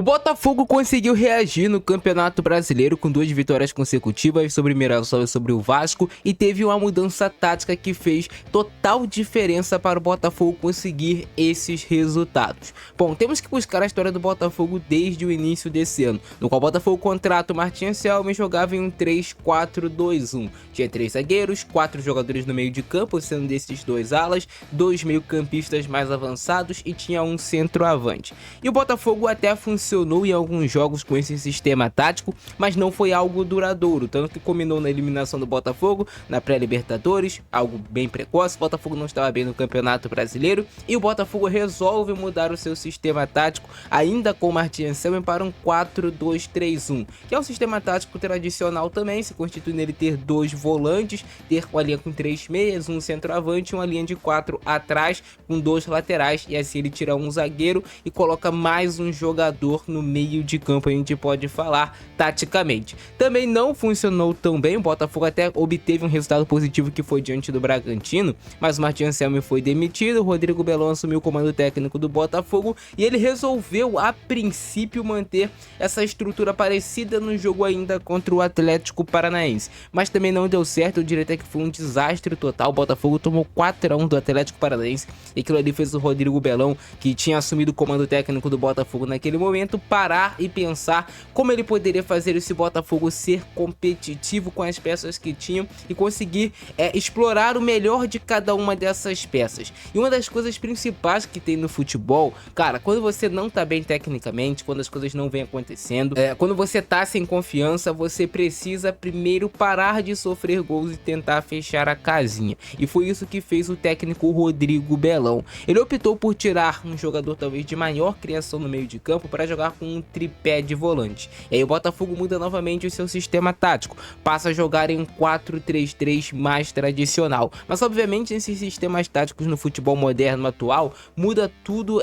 O Botafogo conseguiu reagir no Campeonato Brasileiro com 2 vitórias consecutivas sobre o Mirassol e sobre o Vasco, e teve uma mudança tática que fez total diferença para o Botafogo conseguir esses resultados. Bom, temos que buscar a história do Botafogo desde o início desse ano, no qual o Botafogo contrata o Martin Anselmi e jogava em um 3-4-2-1. Tinha 3 zagueiros, 4 jogadores no meio de campo, sendo desses 2 alas, 2 meio-campistas mais avançados e tinha um centroavante. E o Botafogo até funcionou em alguns jogos com esse sistema tático, mas não foi algo duradouro, tanto que culminou na eliminação do Botafogo na pré-Libertadores, algo bem precoce. O Botafogo não estava bem no Campeonato Brasileiro e o Botafogo resolve mudar o seu sistema tático, ainda com o Martin Anselmi, para um 4-2-3-1, que é um sistema tático tradicional também, se constitui nele ter 2 volantes, ter uma linha com 3 meias, um centroavante e uma linha de 4 atrás com 2 laterais, e assim ele tira um zagueiro e coloca mais um jogador no meio de campo, a gente pode falar taticamente. Também não funcionou tão bem, o Botafogo até obteve um resultado positivo que foi diante do Bragantino, mas o Martin Anselmi foi demitido, o Rodrigo Belon assumiu o comando técnico do Botafogo e ele resolveu a princípio manter essa estrutura parecida no jogo ainda contra o Atlético Paranaense, mas também não deu certo. Eu diria até que foi um desastre total. O Botafogo tomou 4-1 do Atlético Paranaense e aquilo ali fez o Rodrigo Belon, que tinha assumido o comando técnico do Botafogo naquele momento, parar e pensar como ele poderia fazer esse Botafogo ser competitivo com as peças que tinham e conseguir explorar o melhor de cada uma dessas peças. E uma das coisas principais que tem no futebol, cara, quando você não tá bem tecnicamente, quando as coisas não vêm acontecendo, quando você tá sem confiança, você precisa primeiro parar de sofrer gols e tentar fechar a casinha. E foi isso que fez o técnico Rodrigo Belon. Ele optou por tirar um jogador talvez de maior criação no meio de campo para jogar com um tripé de volante. E aí o Botafogo muda novamente o seu sistema tático, passa a jogar em um 4-3-3 mais tradicional. Mas obviamente esses sistemas táticos no futebol moderno atual muda tudo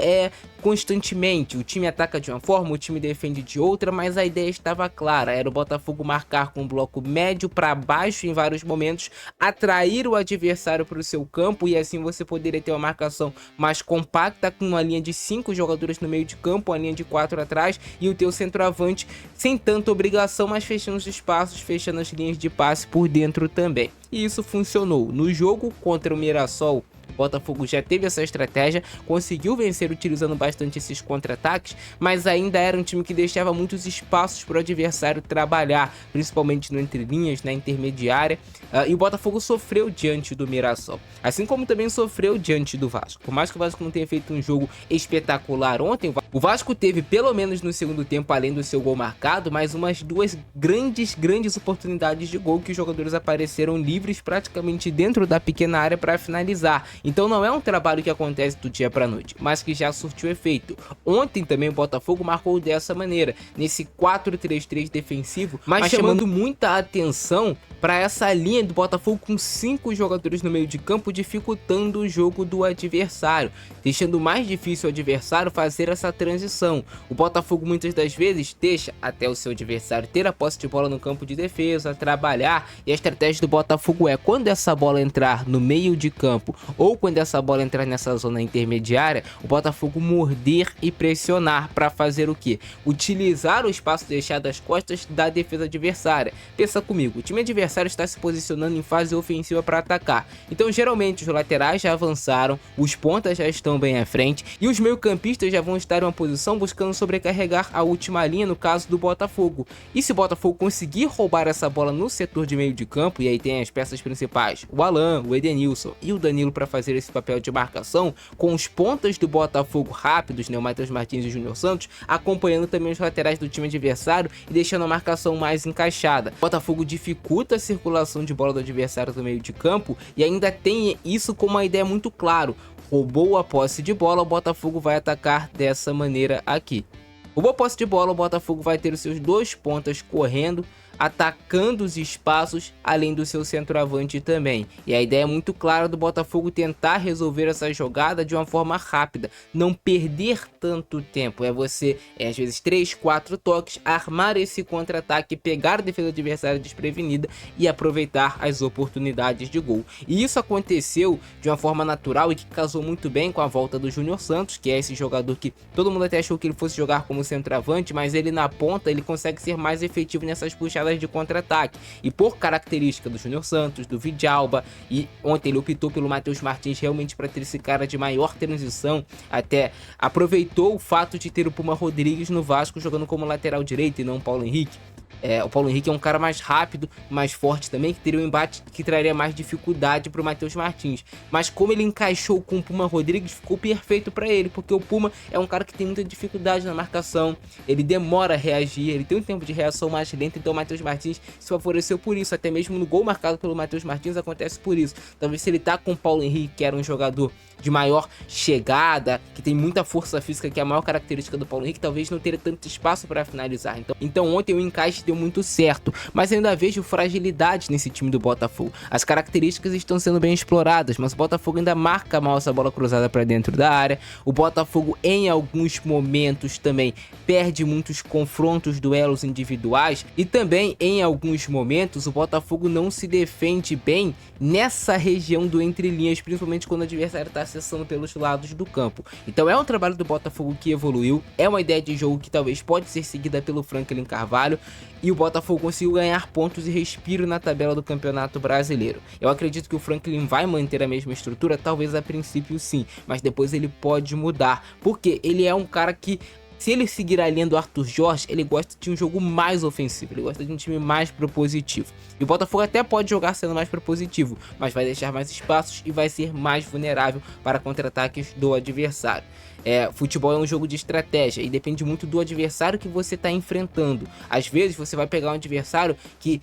constantemente. O time ataca de uma forma, o time defende de outra, mas a ideia estava clara, era o Botafogo marcar com um bloco médio para baixo em vários momentos, atrair o adversário para o seu campo, e assim você poderia ter uma marcação mais compacta com uma linha de 5 jogadores no meio de campo, uma linha de 4 atrás e o teu centroavante sem tanta obrigação, mas fechando os espaços, fechando as linhas de passe por dentro também. E isso funcionou. No jogo contra o Mirassol, o Botafogo já teve essa estratégia, conseguiu vencer utilizando bastante esses contra-ataques, mas ainda era um time que deixava muitos espaços para o adversário trabalhar, principalmente no entrelinhas, na intermediária, e o Botafogo sofreu diante do Mirassol, assim como também sofreu diante do Vasco. Por mais que o Vasco não tenha feito um jogo espetacular ontem, o Vasco teve, pelo menos no segundo tempo, além do seu gol marcado, mais umas 2 grandes oportunidades de gol que os jogadores apareceram livres praticamente dentro da pequena área para finalizar. Então não é um trabalho que acontece do dia para noite, mas que já surtiu efeito. Ontem também o Botafogo marcou dessa maneira, nesse 4-3-3 defensivo, mas chamando muita atenção para essa linha do Botafogo com 5 jogadores no meio de campo, dificultando o jogo do adversário, deixando mais difícil o adversário fazer essa transição. O Botafogo muitas das vezes deixa até o seu adversário ter a posse de bola no campo de defesa, trabalhar, e a estratégia do Botafogo é, quando essa bola entrar no meio de campo ou quando essa bola entrar nessa zona intermediária, o Botafogo morder e pressionar para fazer o quê? Utilizar o espaço deixado às costas da defesa adversária. Pensa comigo, o time adversário está se posicionando em fase ofensiva para atacar, então geralmente os laterais já avançaram, os pontas já estão bem à frente e os meio-campistas já vão estar em uma posição buscando sobrecarregar a última linha, no caso do Botafogo. E se o Botafogo conseguir roubar essa bola no setor de meio de campo, e aí tem as peças principais, o Alan, o Edenilson e o Danilo para fazer esse papel de marcação, com os pontas do Botafogo rápidos, o Matheus Martins e o Júnior Santos, acompanhando também os laterais do time adversário e deixando a marcação mais encaixada. O Botafogo dificulta a circulação de bola do adversário no meio de campo e ainda tem isso como uma ideia muito clara: roubou a posse de bola, o Botafogo vai atacar dessa maneira aqui. Roubou a posse de bola, o Botafogo vai ter os seus 2 pontas correndo, atacando os espaços, além do seu centroavante também. E a ideia é muito clara do Botafogo tentar resolver essa jogada de uma forma rápida, não perder tanto tempo. É você, às vezes 3, 4 toques, armar esse contra-ataque, pegar a defesa adversária desprevenida e aproveitar as oportunidades de gol. E isso aconteceu de uma forma natural e que casou muito bem com a volta do Júnior Santos, que é esse jogador que todo mundo até achou que ele fosse jogar como centroavante, mas ele na ponta ele consegue ser mais efetivo nessas puxadas de contra-ataque. E por característica do Júnior Santos, do Vidalba, e ontem ele optou pelo Matheus Martins realmente para ter esse cara de maior transição, até aproveitou o fato de ter o Puma Rodrigues no Vasco jogando como lateral direito e não o Paulo Henrique. O Paulo Henrique é um cara mais rápido, mais forte também, que teria um embate que traria mais dificuldade para o Matheus Martins. Mas como ele encaixou com o Puma Rodrigues, ficou perfeito para ele, porque o Puma é um cara que tem muita dificuldade na marcação, ele demora a reagir, ele tem um tempo de reação mais lento, então o Matheus Martins se favoreceu por isso, até mesmo no gol marcado pelo Matheus Martins acontece por isso. Talvez se ele tá com o Paulo Henrique, que era um jogador de maior chegada, que tem muita força física, que é a maior característica do Paulo Henrique, talvez não teria tanto espaço para finalizar. Então ontem o encaixe deu muito certo, mas ainda vejo fragilidade nesse time do Botafogo. As características estão sendo bem exploradas, mas o Botafogo ainda marca mal essa bola cruzada para dentro da área. O Botafogo em alguns momentos também perde muitos confrontos, duelos individuais, e também em alguns momentos o Botafogo não se defende bem nessa região do entre linhas, principalmente quando o adversário está acessando pelos lados do campo. Então é um trabalho do Botafogo que evoluiu, é uma ideia de jogo que talvez pode ser seguida pelo Franklin Carvalho, e o Botafogo conseguiu ganhar pontos e respiro na tabela do Campeonato Brasileiro. Eu acredito que o Franklin vai manter a mesma estrutura, talvez a princípio sim, mas depois ele pode mudar, porque ele é um cara que, se ele seguir a linha do Arthur Jorge, ele gosta de um jogo mais ofensivo, ele gosta de um time mais propositivo. E o Botafogo até pode jogar sendo mais propositivo, mas vai deixar mais espaços e vai ser mais vulnerável para contra-ataques do adversário. Futebol é um jogo de estratégia e depende muito do adversário que você está enfrentando. Às vezes você vai pegar um adversário que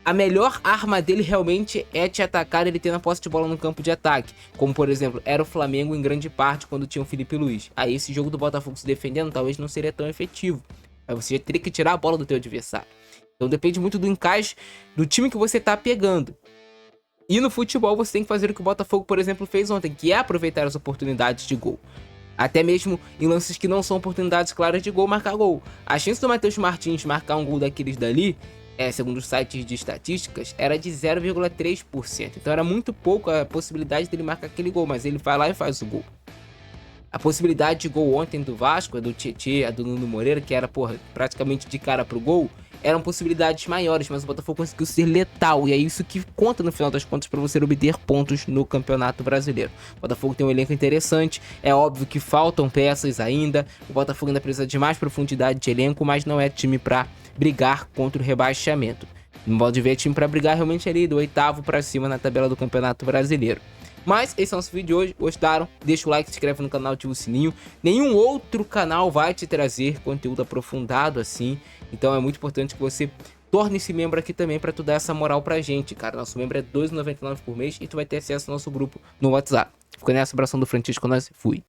a melhor arma dele realmente é te atacar, ele tendo a posse de bola no campo de ataque, como por exemplo era o Flamengo em grande parte quando tinha o Felipe Luiz. Aí esse jogo do Botafogo se defendendo talvez não seria tão efetivo, aí você já teria que tirar a bola do teu adversário. Então depende muito do encaixe do time que você tá pegando. E no futebol você tem que fazer o que o Botafogo, por exemplo, fez ontem, que é aproveitar as oportunidades de gol. Até mesmo em lances que não são oportunidades claras de gol, marcar gol. A chance do Matheus Martins marcar um gol daqueles dali, segundo os sites de estatísticas, era de 0,3%. Então era muito pouco a possibilidade dele marcar aquele gol, mas ele vai lá e faz o gol. A possibilidade de gol ontem do Vasco, a do Tietê, a do Nuno Moreira, que era praticamente de cara pro gol, eram possibilidades maiores, mas o Botafogo conseguiu ser letal, e é isso que conta no final das contas para você obter pontos no Campeonato Brasileiro. O Botafogo tem um elenco interessante, é óbvio que faltam peças ainda, o Botafogo ainda precisa de mais profundidade de elenco, mas não é time para brigar contra o rebaixamento. No modo de ver, é time para brigar realmente ali do 8º para cima na tabela do Campeonato Brasileiro. Mas esse é o nosso vídeo de hoje. Gostaram? Deixa o like, se inscreve no canal, ativa o sininho. Nenhum outro canal vai te trazer conteúdo aprofundado assim. Então é muito importante que você torne-se membro aqui também para tu dar essa moral pra gente, cara. Nosso membro é R$ 2,99 por mês e tu vai ter acesso ao nosso grupo no WhatsApp. Fica nessa, abração do Francisco, nós fui.